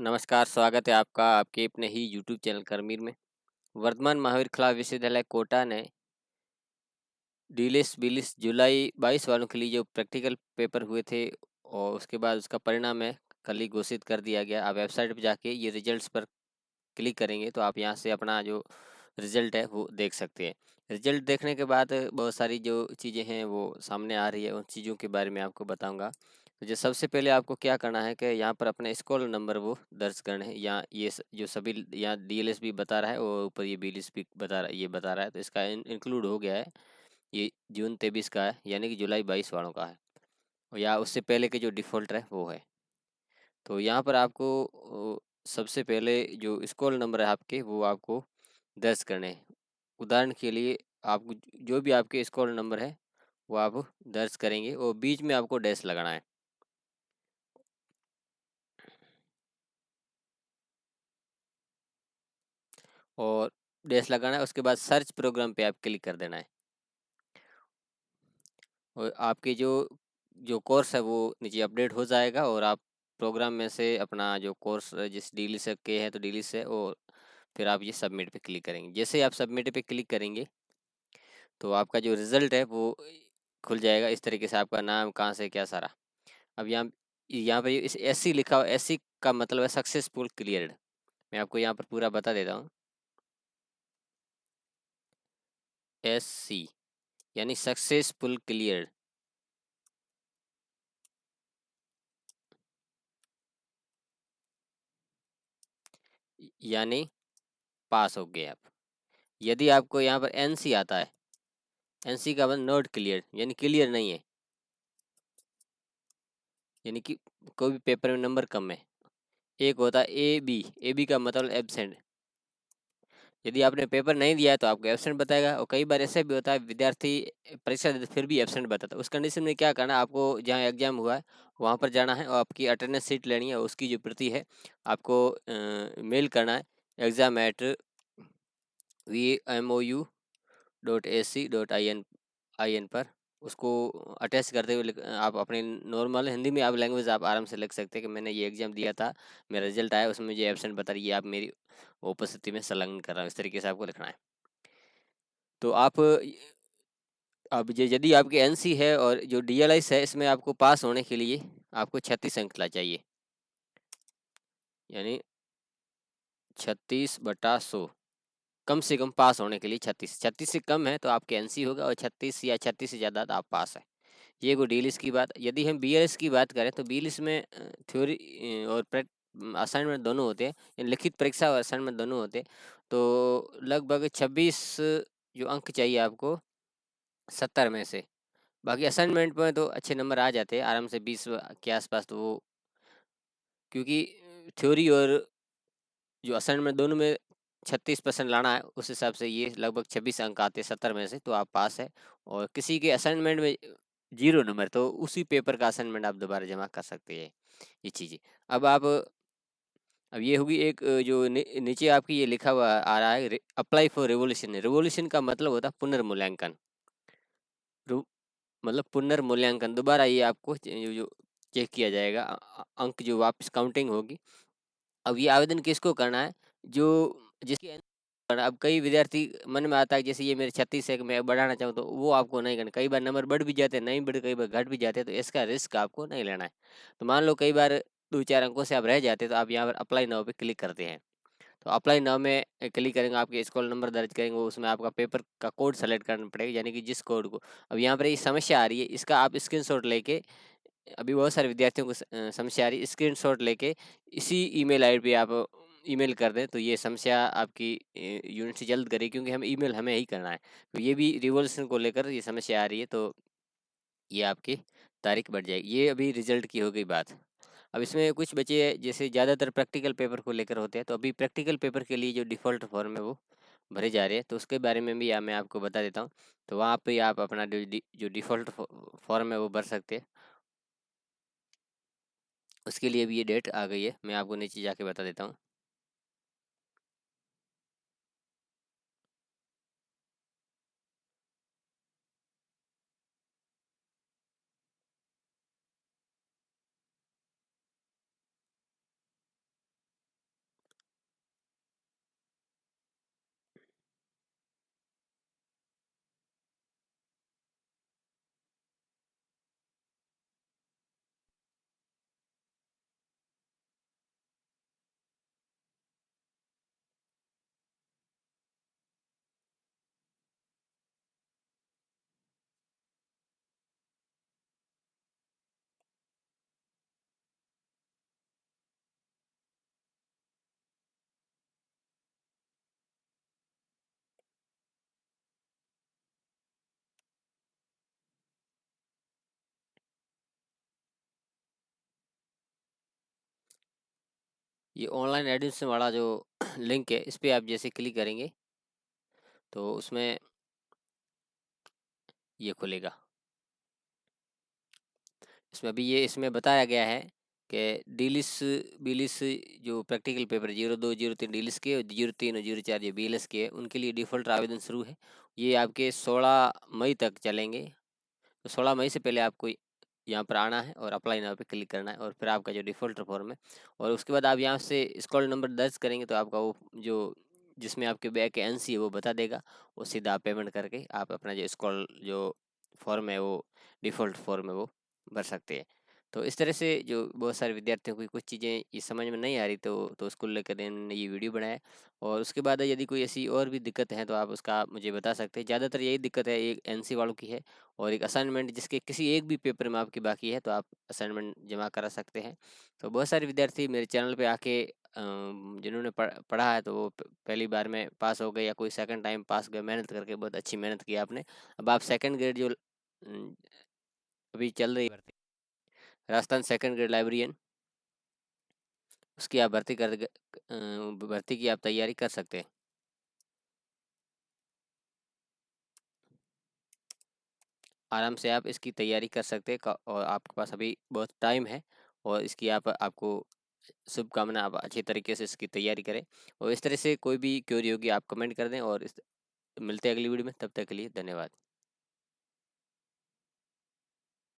नमस्कार, स्वागत है आपका आपके अपने ही यूट्यूब चैनल करमीर में। वर्धमान महावीर खला विश्वविद्यालय कोटा ने डीलिस बिलिस जुलाई 22 वालों के लिए जो प्रैक्टिकल पेपर हुए थे और उसके बाद उसका परिणाम है कल ही घोषित कर दिया गया। आप वेबसाइट पर जाके ये रिजल्ट्स पर क्लिक करेंगे तो आप यहाँ से अपना जो रिजल्ट है वो देख सकते हैं। रिजल्ट देखने के बाद बहुत सारी जो चीज़ें हैं वो सामने आ रही है, उन चीज़ों के बारे में आपको बताऊंगा। तो जो सबसे पहले आपको क्या करना है कि यहाँ पर अपने स्कॉलर नंबर वो दर्ज करना है। यहाँ जो सभी यहाँ डीएलएस भी बता रहा है और ऊपर ये बीएलएस भी बता रहा है, तो इसका इंक्लूड हो गया है। ये जून 23 का है, यानी कि जुलाई 22 वालों का है, और या उससे पहले के जो डिफ़ॉल्ट है वो है। तो यहाँ पर आपको सबसे पहले जो स्कॉल नंबर है आपके वो आपको दर्ज करने हैं। उदाहरण के लिए आपको जो भी आपके स्कॉल नंबर है वो आप दर्ज करेंगे और बीच में आपको डैश लगाना है। और डैश लगाना है, उसके बाद सर्च प्रोग्राम पे आप क्लिक कर देना है और आपके जो जो कोर्स है वो नीचे अपडेट हो जाएगा और आप प्रोग्राम में से अपना जो कोर्स जिस डीली से के हैं तो डीली से, और फिर आप ये सबमिट पे क्लिक करेंगे। जैसे ही आप सबमिट पे क्लिक करेंगे तो आपका जो रिजल्ट है वो खुल जाएगा। इस तरीके से आपका नाम कहाँ से क्या सारा। अब यहाँ पे इस एससी लिखा हुआ, एससी का मतलब है सक्सेसफुल क्लियर्ड। मैं आपको यहाँ पर पूरा बता देता हूँ। एससी यानी सक्सेसफुल क्लियर्ड, यानी पास हो गए आप। यदि आपको यहाँ पर एनसी आता है, एनसी का मतलब नॉट क्लियर, यानी क्लियर नहीं है, यानी कि कोई भी पेपर में नंबर कम है। एक होता है ए बी का मतलब एबसेंट। यदि आपने पेपर नहीं दिया है तो आपको एब्सेंट बताएगा, और कई बार ऐसे भी होता है विद्यार्थी परीक्षा देते फिर भी एब्सेंट बताता है। उस कंडीशन में क्या करना है, आपको जहाँ एग्जाम हुआ है वहाँ पर जाना है और आपकी अटेंडेंस शीट लेनी है, उसकी जो प्रति है आपको मेल करना है exam@vmou.ac.in पर। उसको अटैच करते हुए आप अपने नॉर्मल हिंदी में आप लैंग्वेज आप आराम से लिख सकते हैं कि मैंने ये एग्ज़ाम दिया था, मेरा रिजल्ट आया, उसमें मुझे एब्सेंट बता रही है, आप मेरी उपस्थिति में संलग्न कर रहा हूँ। इस तरीके से आपको लिखना है। तो आप अब यदि आपकी एनसी है और जो डीएलएस है, इसमें आपको पास होने के लिए आपको 36 अंक ला चाहिए, यानी 36/100 कम से कम पास होने के लिए। 36 से कम है तो आपके एनसी होगा, और 36 या 36 से ज़्यादा तो आप पास है। ये को डीएलएस की बात। यदि हम बीएलएस की बात करें तो बीएलएस में थ्योरी और असाइनमेंट दोनों होते हैं, लिखित परीक्षा और असाइनमेंट दोनों होते हैं। तो लगभग 26 जो अंक चाहिए आपको 70 में से। बाकी असाइनमेंट में तो अच्छे नंबर आ जाते हैं आराम से 20 के आसपास। तो वो क्योंकि थ्योरी और जो असाइनमेंट दोनों में 36% लाना है, उस हिसाब से ये लगभग 26 अंक आते हैं 70 में से, तो आप पास है। और किसी के असाइनमेंट में 0 नंबर, तो उसी पेपर का असाइनमेंट आप दोबारा जमा कर सकते हैं। ये चीज़ें अब ये होगी एक जो नीचे आपकी ये लिखा हुआ आ रहा है अप्लाई फॉर रिवोल्यूशन। रिवोल्यूशन का मतलब होता है पुनर्मूल्यांकन। मतलब पुनर्मूल्यांकन दोबारा ये आपको जो चेक किया जाएगा, अंक जो वापस काउंटिंग होगी। अब ये आवेदन किसको करना है, जो जिसकी करना। अब कई विद्यार्थी मन में आता है जैसे ये मेरे 36 है कि मैं बढ़ाना चाहूँ, तो वो आपको नहीं करना। कई बार नंबर बढ़ भी जाते हैं, नहीं बढ़, कई बार घट भी जाते हैं, तो इसका रिस्क आपको नहीं लेना है। तो मान लो कई बार 2-4 अंकों से आप रह जाते हैं, तो आप यहाँ पर अप्लाई नाउ पे क्लिक करते हैं। तो अप्लाई नाउ में क्लिक करेंगे, आपके स्कॉल नंबर दर्ज करेंगे, उसमें आपका पेपर का कोड सेलेक्ट करना पड़ेगा, यानी कि जिस कोड को। अब यहाँ पर ये समस्या आ रही है, इसका आप स्क्रीनशॉट लेके, अभी बहुत सारे विद्यार्थियों को समस्या आ रही है, स्क्रीनशॉट लेके इसी ईमेल आईडी पे आप ईमेल कर दें तो ये समस्या आपकी यूनिट से जल्द करेगी, क्योंकि हम ईमेल हमें ही करना है। तो ये भी रिवोल्यूशन को लेकर ये समस्या आ रही है, तो ये आपकी तारीख बढ़ जाएगी। ये अभी रिजल्ट की हो गई बात। अब इसमें कुछ बचे जैसे ज़्यादातर प्रैक्टिकल पेपर को लेकर होते हैं, तो अभी प्रैक्टिकल पेपर के लिए जो डिफ़ॉल्ट फॉर्म है वो भरे जा रहे हैं, तो उसके बारे में भी मैं आपको बता देता हूँ। तो वहाँ पे आप अपना जो डिफ़ॉल्ट फॉर्म है वो भर सकते हैं। उसके लिए भी ये डेट आ गई है, मैं आपको नीचे जाके बता देता हूँ। ये ऑनलाइन एडमिशन वाला जो लिंक है इस पे आप जैसे क्लिक करेंगे तो उसमें ये खुलेगा। इसमें अभी ये इसमें बताया गया है कि डीलिस बीलिस जो प्रैक्टिकल पेपर 02 03 डीलिस के और 03 और 04 जो बीएलएस के हैं उनके लिए डिफ़ॉल्ट आवेदन शुरू है। ये आपके 16 मई तक चलेंगे। तो 16 मई से पहले आपको यहाँ पर आना है और अप्लाई नाउ पे क्लिक करना है और फिर आपका जो डिफ़ॉल्ट फॉर्म है और उसके बाद आप यहाँ से स्क्रॉल नंबर दर्ज करेंगे तो आपका वो जो जिसमें आपके बैग के एनसी है वो बता देगा और सीधा आप पेमेंट करके आप अपना जो स्क्रॉल जो फॉर्म है वो डिफ़ॉल्ट फॉर्म है वो भर सकते हैं। तो इस तरह से जो बहुत सारे विद्यार्थियों को कुछ चीज़ें ये समझ में नहीं आ रही तो उसको लेकर इन्होंने ये वीडियो बनाया और उसके बाद यदि कोई ऐसी और भी दिक्कत है तो आप उसका मुझे बता सकते हैं। ज़्यादातर यही दिक्कत है एक एनसी वालों की है और एक असाइनमेंट जिसके किसी एक भी पेपर में आपकी बाकी है तो आप असाइनमेंट जमा करा सकते हैं। तो बहुत सारे विद्यार्थी मेरे चैनल पे आके जिन्होंने पढ़ा है तो वो पहली बार में पास हो गए या कोई सेकंड टाइम पास गए मेहनत करके बहुत अच्छी मेहनत की आपने। अब आप सेकंड ग्रेड जो अभी चल रही है भर्ती राजस्थान सेकंड ग्रेड लाइब्रेरियन उसकी आप भर्ती की आप तैयारी कर सकते हैं। आराम से आप इसकी तैयारी कर सकते हैं और आपके पास अभी बहुत टाइम है और इसकी आपको शुभकामना आप अच्छे तरीके से इसकी तैयारी करें और इस तरह से कोई भी क्वेरी होगी आप कमेंट कर दें और मिलते हैं अगली वीडियो में तब तक के लिए धन्यवाद।